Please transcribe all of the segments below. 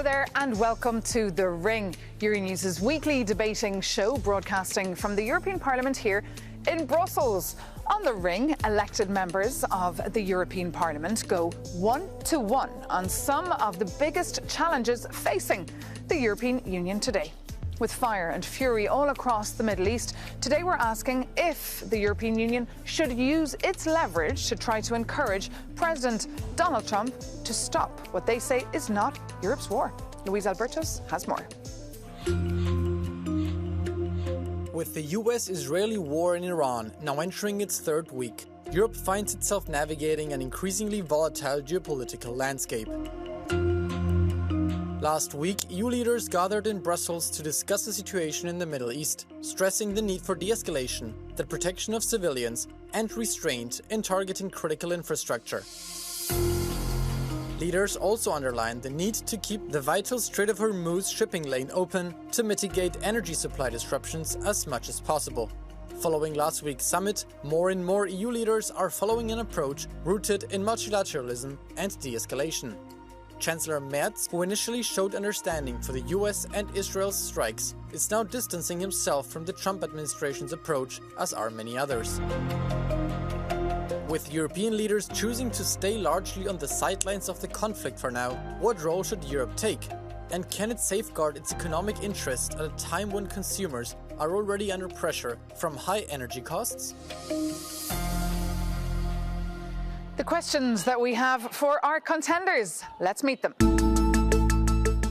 there and welcome to The Ring, Euronews' weekly debating show broadcasting from the European Parliament here in Brussels. On The Ring, elected members of the European Parliament go one-to-one on some of the biggest challenges facing the European Union today. With fire and fury all across the Middle East, today we're asking if the European Union should use its leverage to try to encourage President Donald Trump to stop what they say is not Europe's war. Luis Albertos has more. With the US-Israeli war in Iran now entering its third week, Europe finds itself navigating an increasingly volatile geopolitical landscape. Last week, EU leaders gathered in Brussels to discuss the situation in the Middle East, stressing the need for de-escalation, the protection of civilians, and restraint in targeting critical infrastructure. Leaders also underlined the need to keep the vital Strait of Hormuz shipping lane open to mitigate energy supply disruptions as much as possible. Following last week's summit, more and more EU leaders are following an approach rooted in multilateralism and de-escalation. Chancellor Merz, who initially showed understanding for the US and Israel's strikes, is now distancing himself from the Trump administration's approach, as are many others. With European leaders choosing to stay largely on the sidelines of the conflict for now, what role should Europe take? And can it safeguard its economic interests at a time when consumers are already under pressure from high energy costs? The questions that we have for our contenders. Let's meet them.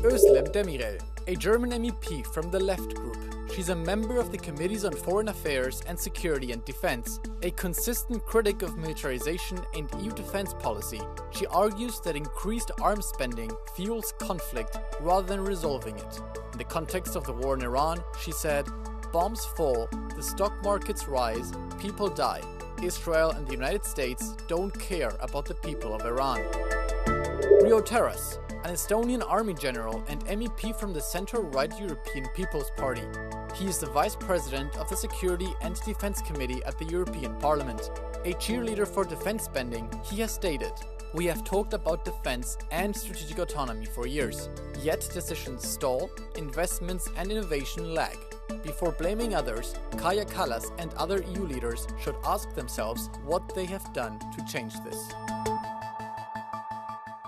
Oezlem Demiral, a German MEP from the Left Group. She's a member of the Committees on Foreign Affairs and Security and Defense, a consistent critic of militarization and EU defense policy. She argues that increased arms spending fuels conflict rather than resolving it. In the context of the war in Iran, she said, "Bombs fall, the stock markets rise, people die. Israel and the United States don't care about the people of Iran." Taraas, an Estonian army general and MEP from the centre-right European People's Party. He is the vice president of the Security and Defense Committee at the European Parliament. A cheerleader for defense spending, he has stated, "We have talked about defense and strategic autonomy for years. Yet decisions stall, investments and innovation lag. Before blaming others, Kaja Kallas and other EU leaders should ask themselves what they have done to change this."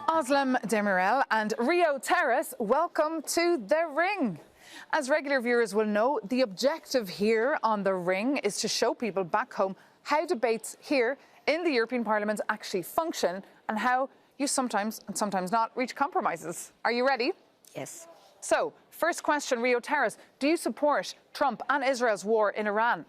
Oezlem Demiral and Taraas, welcome to The Ring. As regular viewers will know, the objective here on The Ring is to show people back home how debates here in the European Parliament actually function and how you sometimes, and sometimes not, reach compromises. Are you ready? Yes. So, first question, Taraas, do you support Trump and Israel's war in Iran?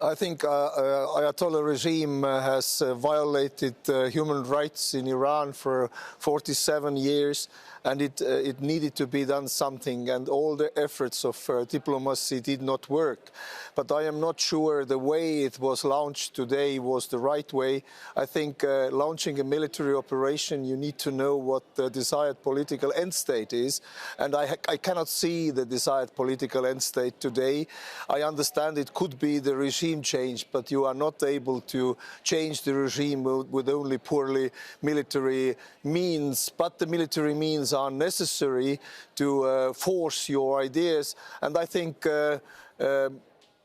I think Ayatollah regime has violated human rights in Iran for 47 years, and it needed to be done something, and all the efforts of diplomacy did not work. But I am not sure the way it was launched today was the right way. I think launching a military operation, you need to know what the desired political end state is, and I cannot see the desired political end state today. I understand it could be the regime change, but you are not able to change the regime with only poorly military means. But the military means are necessary to force your ideas, and I think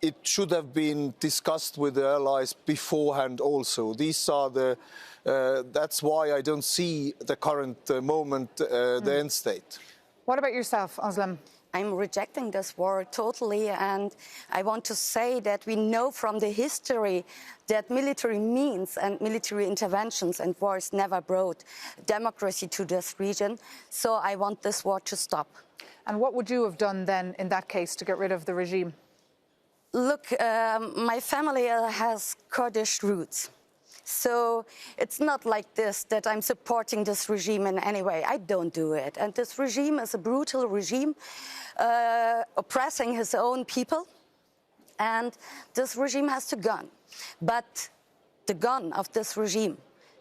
it should have been discussed with the allies beforehand also. These are the that's why I don't see the current moment the end state. What about yourself, Oezlem? I'm rejecting this war totally, and I want to say that we know from the history that military means and military interventions and wars never brought democracy to this region, so I want this war to stop. And what would you have done then in that case to get rid of the regime? Look, my family has Kurdish roots. So it's not like this that I'm supporting this regime in any way. I don't do it. And this regime is a brutal regime oppressing his own people. And this regime has to go. But the gun of this regime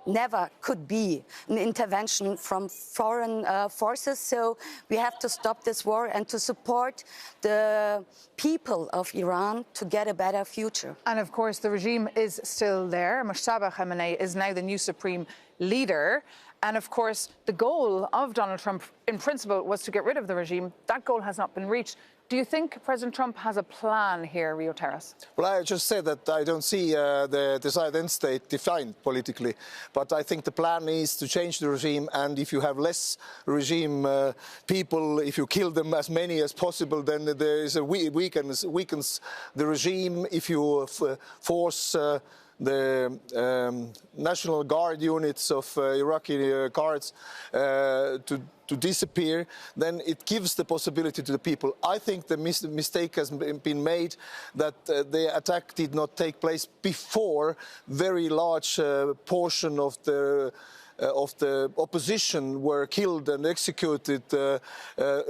never could be an intervention from foreign forces. So we have to stop this war and to support the people of Iran to get a better future. And of course, the regime is still there. Mojtaba Khamenei is now the new supreme leader. And of course, the goal of Donald Trump, in principle, was to get rid of the regime. That goal has not been reached. Do you think President Trump has a plan here, Rio Terrace? Well, I just said that I don't see the desired end state defined politically, but I think the plan is to change the regime, and if you have less regime people, if you kill them as many as possible, then there is a weakens the regime. If you force the National Guard units of Iraqi guards to disappear, then it gives the possibility to the people. I think the mistake has been made that the attack did not take place before very large portion of the opposition were killed and executed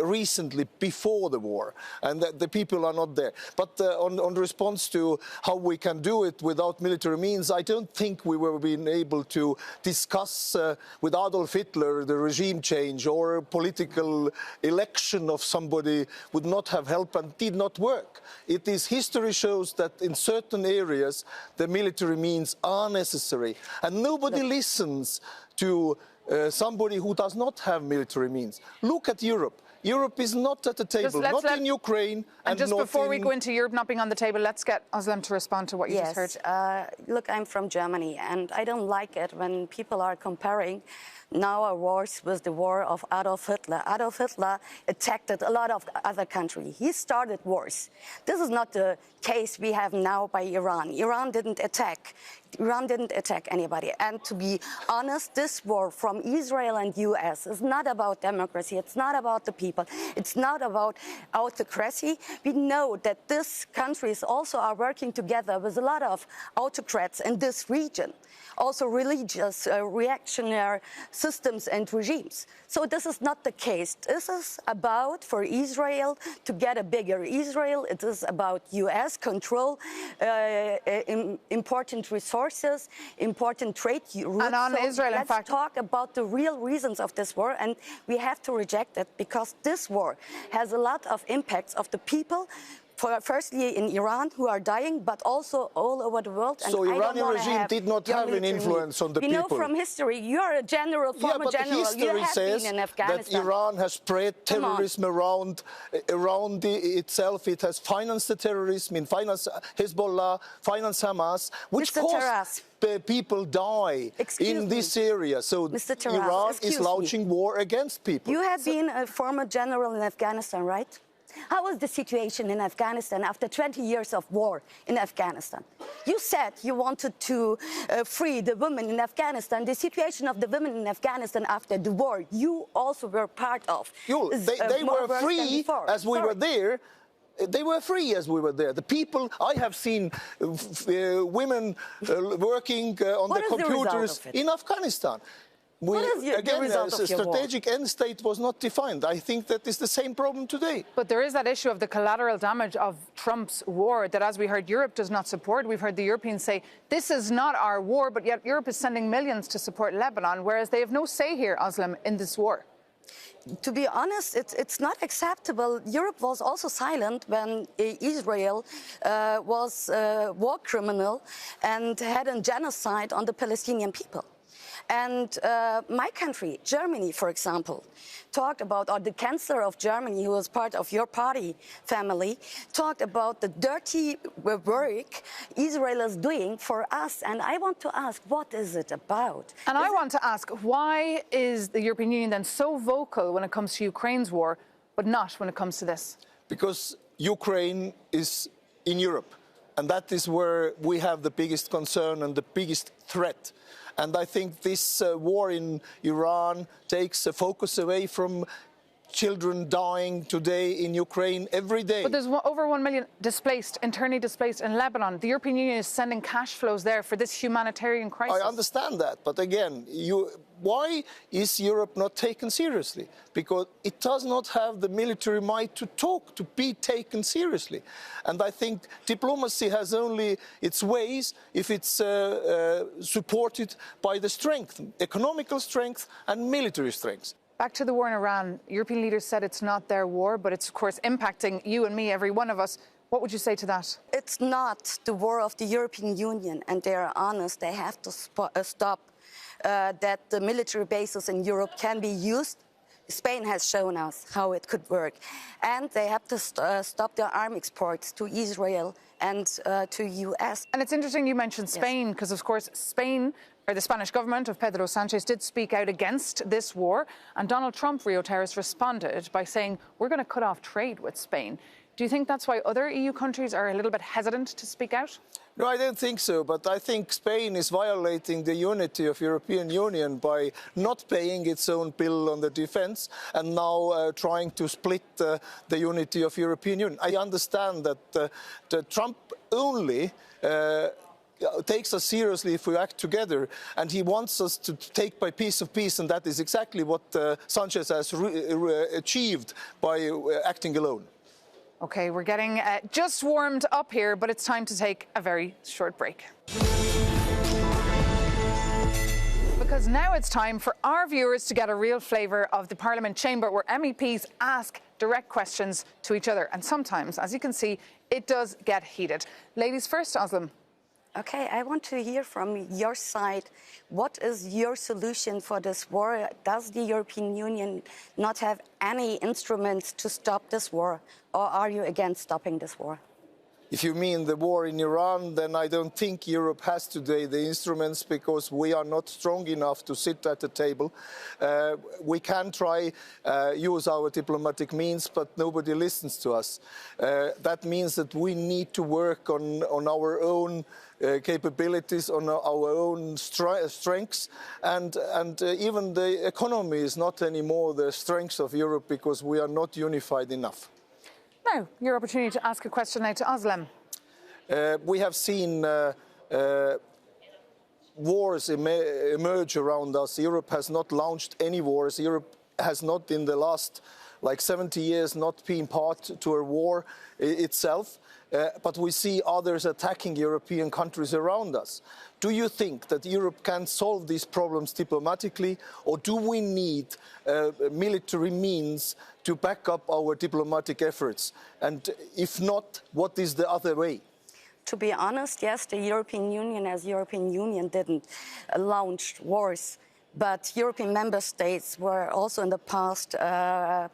recently before the war, and the people are not there. But on the response to how we can do it without military means, I don't think we were being able to discuss with Adolf Hitler the regime change or a political election of somebody would not have helped and did not work. It is history shows that in certain areas the military means are necessary, and nobody listens to somebody who does not have military means. Look at Europe. Europe is not at the table, not in Ukraine. And just before we go into Europe not being on the table, let's get Özlem to respond to what you just heard. Look, I'm from Germany, and I don't like it when people are comparing now our wars with the war of Adolf Hitler. Adolf Hitler attacked a lot of other countries. He started wars. This is not the case we have now by Iran. Iran didn't attack anybody. And to be honest, this war from Israel and US is not about democracy. It's not about the people. It's not about autocracy. We know that these countries also are working together with a lot of autocrats in this region, also religious, reactionary systems and regimes. So this is not the case. This is about for Israel to get a bigger Israel. It is about US control important resources, important trade routes. And on Israel, in fact, let's talk about the real reasons of this war, and we have to reject it because this war has a lot of impacts of the people. Firstly in Iran, who are dying, but also all over the world. So the Iranian regime did not have an influence on the people. We know from history, you are a general, former general. History says that Iran has spread terrorism around itself. It has financed the terrorism, financed Hezbollah, financed Hamas, which caused people die in this area. So Iran is launching war against people. You have been a former general in Afghanistan, right? How is the situation in Afghanistan after 20 years of war in Afghanistan? You said you wanted to free the women in Afghanistan. The situation of the women in Afghanistan after the war, you also were part of. They were free as we were there. They were free as we were there. The people, I have seen women working on the computers in Afghanistan. Again, the strategic end state was not defined. I think that is the same problem today. But there is that issue of the collateral damage of Trump's war that, as we heard, Europe does not support. We've heard the Europeans say, this is not our war, but yet Europe is sending millions to support Lebanon, whereas they have no say here, Özlem, in this war. To be honest, it's not acceptable. Europe was also silent when Israel was a war criminal and had a genocide on the Palestinian people. And my country, Germany, for example, talked about, or the Chancellor of Germany, who was part of your party family, talked about the dirty work Israel is doing for us. And I want to ask, what is it about? And I want to ask, why is the European Union then so vocal when it comes to Ukraine's war, but not when it comes to this? Because Ukraine is in Europe. And that is where we have the biggest concern and the biggest threat. And I think this war in Iran takes a focus away from children dying today in Ukraine every day. But there's over 1 million displaced, internally displaced in Lebanon. The European Union is sending cash flows there for this humanitarian crisis. I understand that. But again, why is Europe not taken seriously? Because it does not have the military might to be taken seriously. And I think diplomacy has only its ways if it's supported by the strength, economical strength and military strength. Back to the war in Iran. European leaders said it's not their war, but it's, of course, impacting you and me, every one of us. What would you say to that? It's not the war of the European Union, and they are honest. They have to stop that the military bases in Europe can be used. Spain has shown us how it could work. And they have to stop their arms exports to Israel and to US. And it's interesting you mentioned Spain, because of course Spain, or the Spanish government of Pedro Sanchez, did speak out against this war. And Donald Trump, Rio Terrace, responded by saying, we're going to cut off trade with Spain. Do you think that's why other EU countries are a little bit hesitant to speak out? No, I don't think so, but I think Spain is violating the unity of European Union by not paying its own bill on the defence and now trying to split the unity of European Union. I understand that Trump only takes us seriously if we act together, and he wants us to take by piece of peace, and that is exactly what Sanchez has achieved by acting alone. OK, we're getting just warmed up here, but it's time to take a very short break. Because now it's time for our viewers to get a real flavour of the Parliament chamber, where MEPs ask direct questions to each other. And sometimes, as you can see, it does get heated. Ladies first, Oslem. Okay, I want to hear from your side. What is your solution for this war? Does the European Union not have any instruments to stop this war? Or are you against stopping this war? If you mean the war in Iran, then I don't think Europe has today the instruments, because we are not strong enough to sit at the table. We can try use our diplomatic means, but nobody listens to us. That means that we need to work on our own capabilities, on our own strengths, and even the economy is not anymore the strength of Europe, because we are not unified enough. Now, your opportunity to ask a question now to Oslem. We have seen wars emerge around us. Europe has not launched any wars. Europe has not, in the last 70 years, not been part to a war itself. But we see others attacking European countries around us. Do you think that Europe can solve these problems diplomatically, or do we need military means to back up our diplomatic efforts? And if not, what is the other way? To be honest, yes, the European Union as European Union didn't launch wars. But European member states were also in the past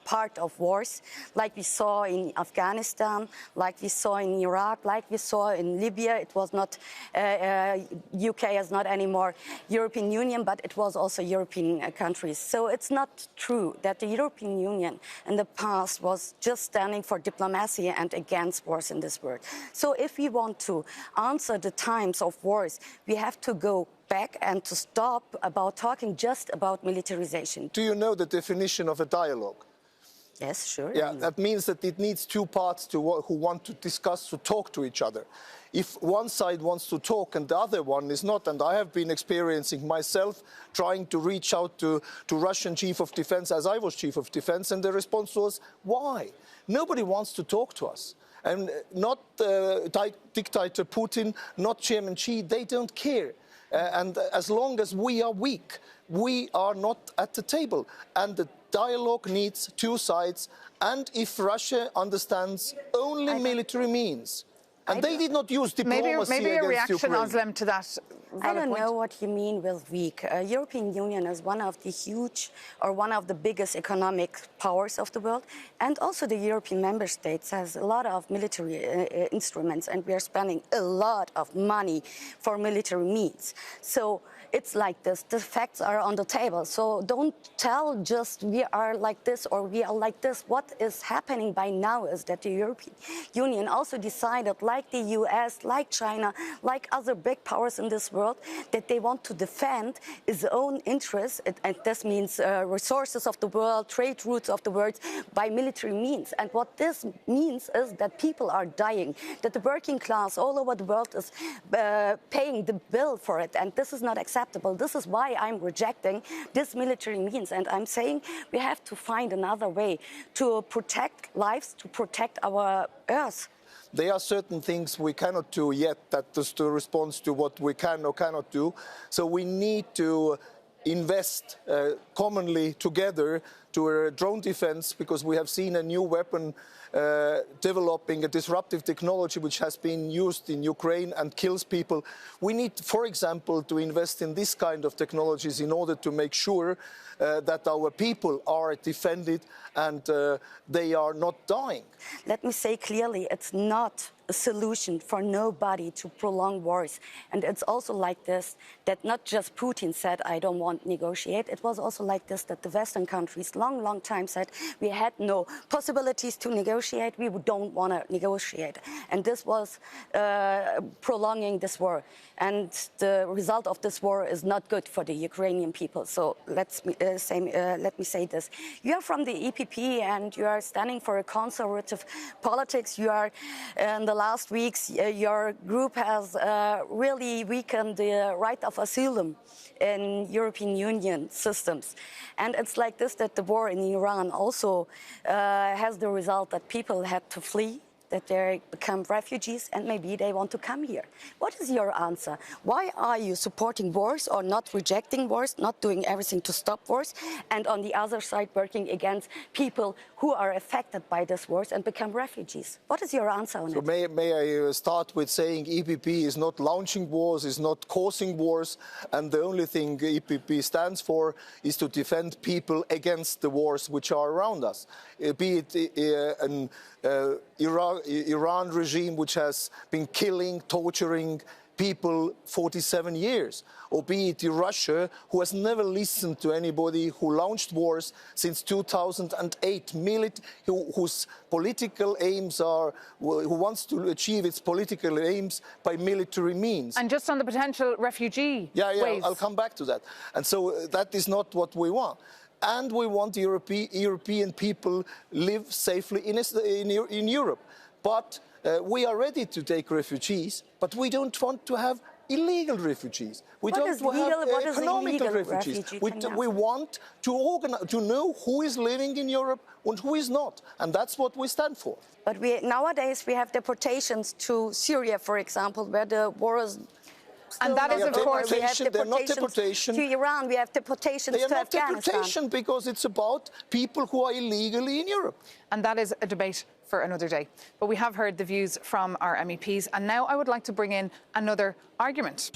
part of wars, like we saw in Afghanistan, like we saw in Iraq, like we saw in Libya. It was not, UK is not anymore European Union, but it was also European countries. So it's not true that the European Union in the past was just standing for diplomacy and against wars in this world. So if we want to answer the times of wars, we have to go back and to stop about talking just about militarization. Do you know the definition of a dialogue? Yes, sure. Yeah, that means that it needs two parts who want to discuss, to talk to each other. If one side wants to talk and the other one is not, and I have been experiencing myself trying to reach out to Russian chief of defense as I was chief of defense, and the response was, why? Nobody wants to talk to us. And not dictator Putin, not Chairman Xi, they don't care. And as long as we are weak, we are not at the table. And the dialogue needs two sides. And if Russia understands only military means, and they did not use diplomacy maybe a against reaction, Ukraine. Oslem, to that. I don't know what you mean with weak. European Union is one of the huge, or one of the biggest economic powers of the world. And also the European member states has a lot of military instruments, and we are spending a lot of money for military means. So it's like this. The facts are on the table. So don't tell just we are like this or we are like this. What is happening by now is that the European Union also decided, like the US, like China, like other big powers in this world, that they want to defend its own interests, and this means resources of the world, trade routes of the world, by military means. And what this means is that people are dying, that the working class all over the world is paying the bill for it, and this is not acceptable. This is why I'm rejecting this military means, and I'm saying we have to find another way to protect lives, to protect our earth. There are certain things we cannot do yet. That is the response to what we can or cannot do. So we need to invest commonly together to a drone defense, because we have seen a new weapon developing, a disruptive technology which has been used in Ukraine and kills people. We need, for example, to invest in this kind of technologies in order to make sure that our people are defended and they are not dying. Let me say clearly, it's not a solution for nobody to prolong wars. And it's also like this, that not just Putin said, I don't want to negotiate. It was also like this, that the Western countries long time said, we had no possibilities to negotiate, we don't want to negotiate. And this was prolonging this war. And the result of this war is not good for the Ukrainian people. So let me say this. You are from the EPP and you are standing for a conservative politics. You are, in the last weeks, your group has really weakened the right of asylum in European Union systems. And it's like this, that the war in Iran also has the result that people had to flee, that they become refugees, and maybe they want to come here. What is your answer? Why are you supporting wars or not rejecting wars, not doing everything to stop wars, and on the other side working against people who are affected by these wars and become refugees? What is your answer on it? May I start with saying EPP is not launching wars, is not causing wars, and the only thing EPP stands for is to defend people against the wars which are around us, be it an Iran regime which has been killing, torturing people 47 years, or be it Russia, who has never listened to anybody, who launched wars since 2008, whose political aims are, who wants to achieve its political aims by military means. And just on the potential refugee waves. I'll come back to that. And so that is not what we want. And we want European people live safely in Europe. But we are ready to take refugees, but we don't want to have illegal refugees. We don't want to have economical refugees. We want to know who is living in Europe and who is not. And that's what we stand for. But nowadays we have deportations to Syria, for example, where the war is... And that is, of course, we have deportations to Iran, we have deportations to Afghanistan. They are not deportation because it's about people who are illegally in Europe. And that is a debate for another day. But we have heard the views from our MEPs, and now I would like to bring in another argument.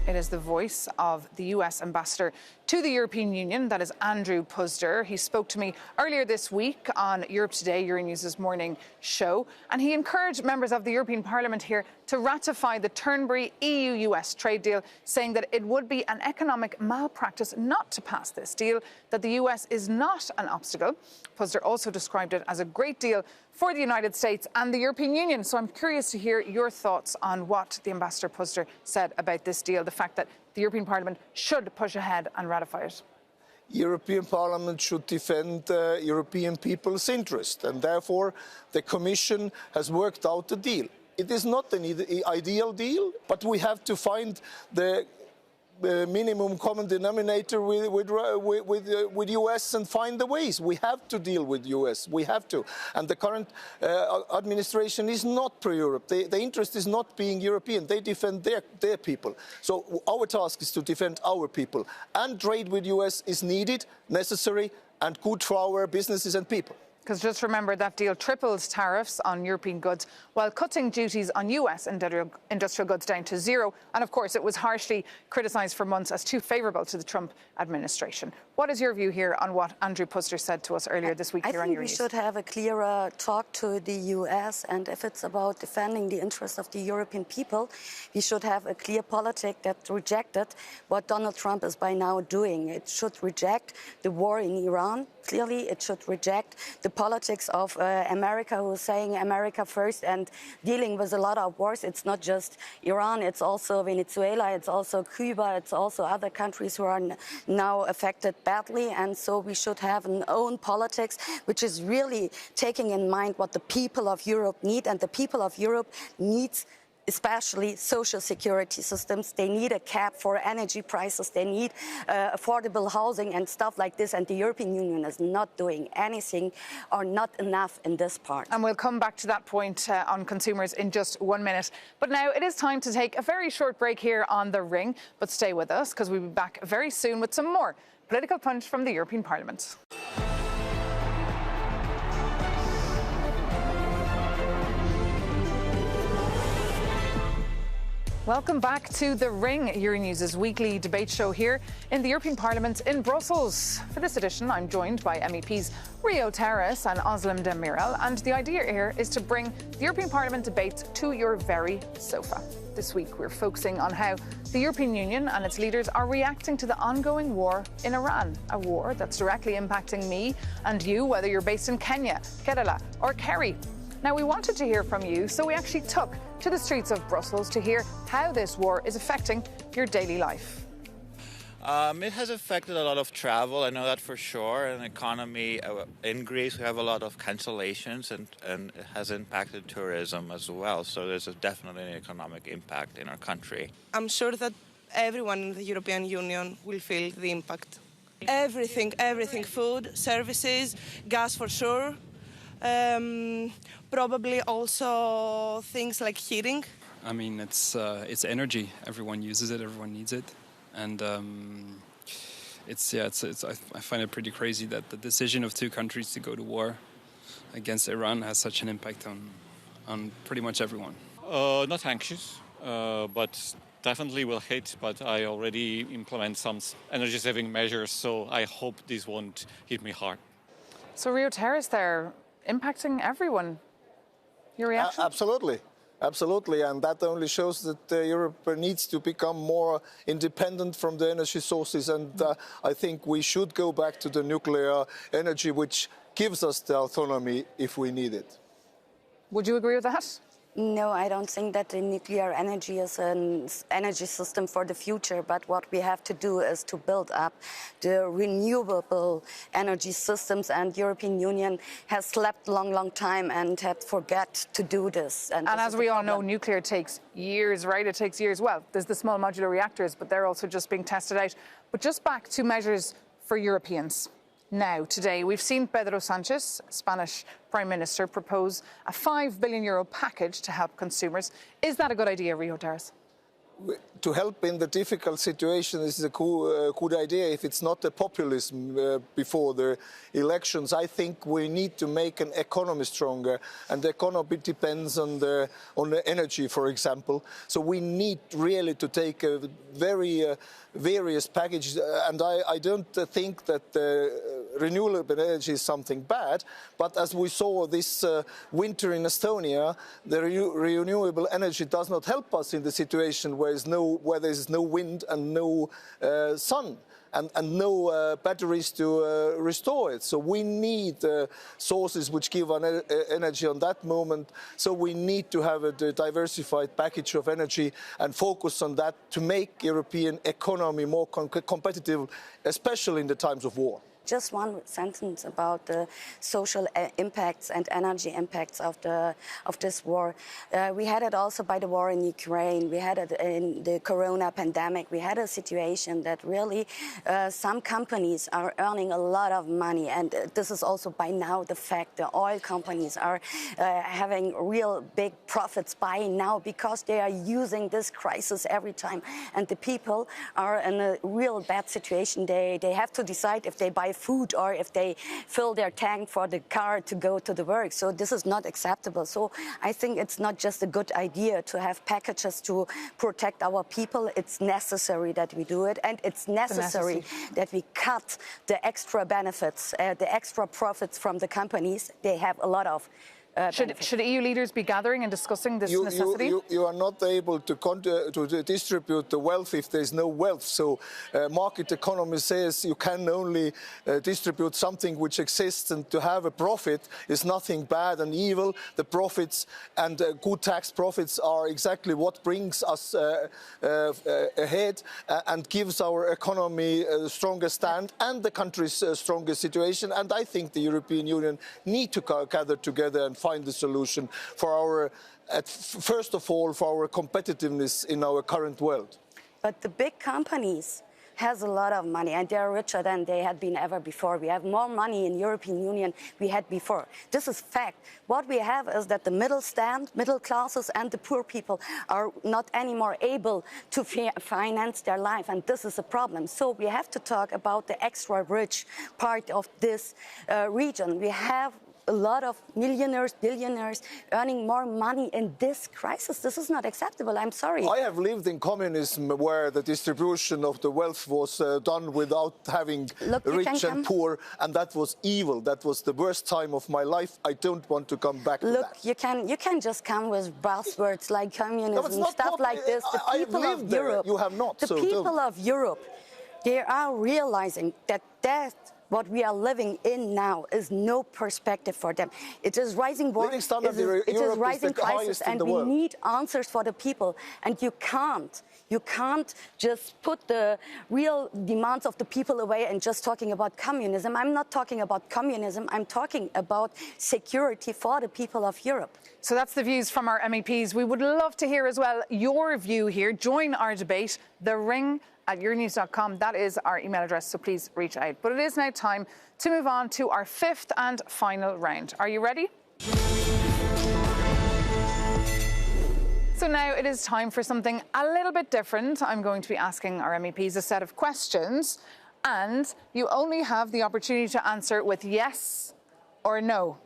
It is the voice of the US ambassador to the European Union, that is Andrew Puzder. He spoke to me earlier this week on Europe Today, Euronews' morning show, and he encouraged members of the European Parliament here to ratify the Turnberry EU-US trade deal, saying that it would be an economic malpractice not to pass this deal, that the US is not an obstacle. Puzder also described it as a great deal for the United States and the European Union. So I'm curious to hear your thoughts on what the Ambassador Puzder said about this deal, the fact that the European Parliament should push ahead and ratify it. European Parliament should defend European people's interest, and therefore the Commission has worked out a deal. It is not an ideal deal, but we have to find the minimum common denominator with US and find the ways. We have to deal with US. We have to. And the current administration is not pro-Europe. The interest is not being European. They defend their people. So our task is to defend our people. And trade with US is needed, necessary, and good for our businesses and people. Because just remember, that deal tripled tariffs on European goods while cutting duties on US industrial goods down to zero. And of course, it was harshly criticised for months as too favourable to the Trump administration. What is your view here on what Andrew Puzder said to us earlier this week here on Euronews? I think we should have a clearer talk to the US, and if it's about defending the interests of the European people, we should have a clear politic that rejected what Donald Trump is by now doing. It should reject the war in Iran. Clearly, it should reject the politics of America, who is saying America first and dealing with a lot of wars. It's not just Iran, it's also Venezuela, it's also Cuba, it's also other countries who are now affected badly. And so we should have an own politics, which is really taking in mind what the people of Europe need. And the people of Europe needs especially social security systems. They need a cap for energy prices. They need affordable housing and stuff like this. And the European Union is not doing anything or not enough in this part. And we'll come back to that point on consumers in just 1 minute. But now it is time to take a very short break here on The Ring. But stay with us, because we'll be back very soon with some more Political Punch from the European Parliament. Welcome back to The Ring, Euronews' weekly debate show here in the European Parliament in Brussels. For this edition, I'm joined by MEPs Río Tarass and Oslem Demiral, and the idea here is to bring the European Parliament debate to your very sofa. This week, we're focusing on how the European Union and its leaders are reacting to the ongoing war in Iran, a war that's directly impacting me and you, whether you're based in Kenya, Kerala or Kerry. Now, we wanted to hear from you, so we actually took to the streets of Brussels to hear how this war is affecting your daily life. It has affected a lot of travel, I know that for sure, and economy. In Greece, we have a lot of cancellations, and it has impacted tourism as well. So there's definitely an economic impact in our country. I'm sure that everyone in the European Union will feel the impact. Everything, food, services, gas for sure. Probably also things like heating. I mean, it's energy. Everyone uses it. Everyone needs it, and I find it pretty crazy that the decision of two countries to go to war against Iran has such an impact on pretty much everyone. Not anxious, but definitely will hit. But I already implement some energy-saving measures, so I hope this won't hit me hard. So Río Tarass there, impacting everyone. Your reaction? Absolutely, and that only shows that Europe needs to become more independent from the energy sources, and I think we should go back to the nuclear energy, which gives us the autonomy if we need it. Would you agree with that? No, I don't think that the nuclear energy is an energy system for the future, but what we have to do is to build up the renewable energy systems, and the European Union has slept long time and had forget to do this. And as we all know, nuclear takes years, right? It takes years. Well, there's the small modular reactors, but they're also just being tested out. But just back to measures for Europeans. Now, today, we've seen Pedro Sánchez, Spanish Prime Minister, propose a €5 billion package to help consumers. Is that a good idea, Río Tarass? To help in the difficult situation is a good idea if it's not a populism before the elections. I think we need to make an economy stronger, and the economy depends on the energy, for example. So we need really to take a very various package, and I don't think that renewable energy is something bad, but as we saw this winter in Estonia, the renewable energy does not help us in the situation where there is no wind and no sun. And no batteries to restore it. So we need sources which give energy on that moment. So we need to have a diversified package of energy and focus on that to make European economy more competitive, especially in the times of war. Just one sentence about the social impacts and energy impacts of this war. We had it also by the war in Ukraine. We had it in the corona pandemic. We had a situation that really some companies are earning a lot of money, and this is also by now the fact. The oil companies are having real big profits by now because they are using this crisis every time, and the people are in a real bad situation. They have to decide if they buy food or if they fill their tank for the car to go to the work. So this is not acceptable. So I think it's not just a good idea to have packages to protect our people. It's necessary that we do it, and it's necessary that we cut the extra benefits, the extra profits from the companies. They have a lot of Should EU leaders be gathering and discussing this necessity? You are not able to distribute the wealth if there is no wealth. So market economy says you can only distribute something which exists, and to have a profit is nothing bad and evil. The profits and good tax profits are exactly what brings us ahead and gives our economy a stronger stand and the country's stronger situation. And I think the European Union need to gather together and find the solution for our first of all, for our competitiveness in our current world. But the big companies has a lot of money, and they're richer than they had been ever before. We have more money in European Union we had before. This is fact. What we have is that the middle classes and the poor people are not anymore able to finance their life, and this is a problem. So we have to talk about the extra rich part of this region. We have a lot of millionaires, billionaires earning more money in this crisis. This is not acceptable. I'm sorry. I have lived in communism where the distribution of the wealth was done without having rich and poor, and that was evil. That was the worst time of my life. I don't want to come back to that. Look, you can just come with buzzwords like communism, stuff like this. The people of Europe, you have not. The people of Europe, they are realizing that what we are living in now is no perspective for them. It is rising war, it is rising crisis, and we need answers for the people. And you can't just put the real demands of the people away and just talking about communism. I'm not talking about communism. I'm talking about security for the people of Europe. So that's the views from our MEPs. We would love to hear as well your view here. Join our debate. The Ring at euronews.com. That is our email address, so please reach out. But it is now time to move on to our fifth and final round. Are you ready? So now it is time for something a little bit different. I'm going to be asking our MEPs a set of questions, and you only have the opportunity to answer with yes or no.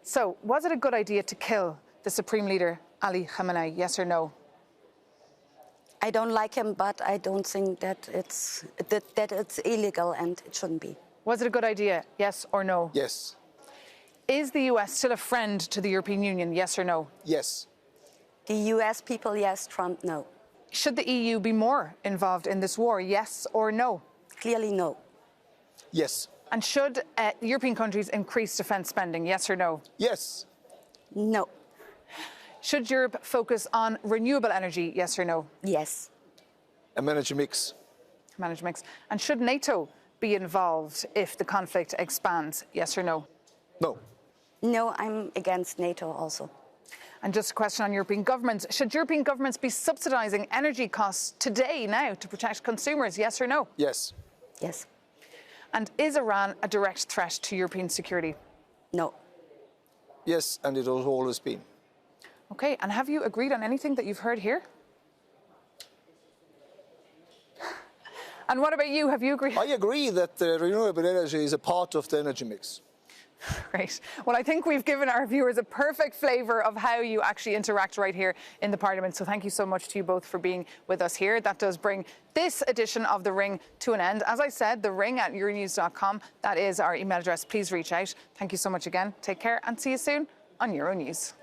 So, was it a good idea to kill the Supreme Leader, Ali Khamenei? Yes or no? I don't like him, but I don't think that it's illegal and it shouldn't be. Was it a good idea? Yes or no? Yes. Is the US still a friend to the European Union? Yes or no? Yes. The US people, yes. Trump, no. Should the EU be more involved in this war? Yes or no? Clearly no. Yes. And should European countries increase defence spending? Yes or no? Yes. No. Should Europe focus on renewable energy? Yes or no? Yes. A manage mix. Manage mix. And should NATO be involved if the conflict expands? Yes or no? No. No, I'm against NATO also. And just a question on European governments. Should European governments be subsidising energy costs today, now, to protect consumers? Yes or no? Yes. Yes. And is Iran a direct threat to European security? No. Yes, and it has always been. OK, and have you agreed on anything that you've heard here? And what about you? Have you agreed? I agree that renewable energy is a part of the energy mix. Great. Well, I think we've given our viewers a perfect flavour of how you actually interact right here in the Parliament. So thank you so much to you both for being with us here. That does bring this edition of The Ring to an end. As I said, the Ring at euronews.com. That is our email address. Please reach out. Thank you so much again. Take care and see you soon on Euronews.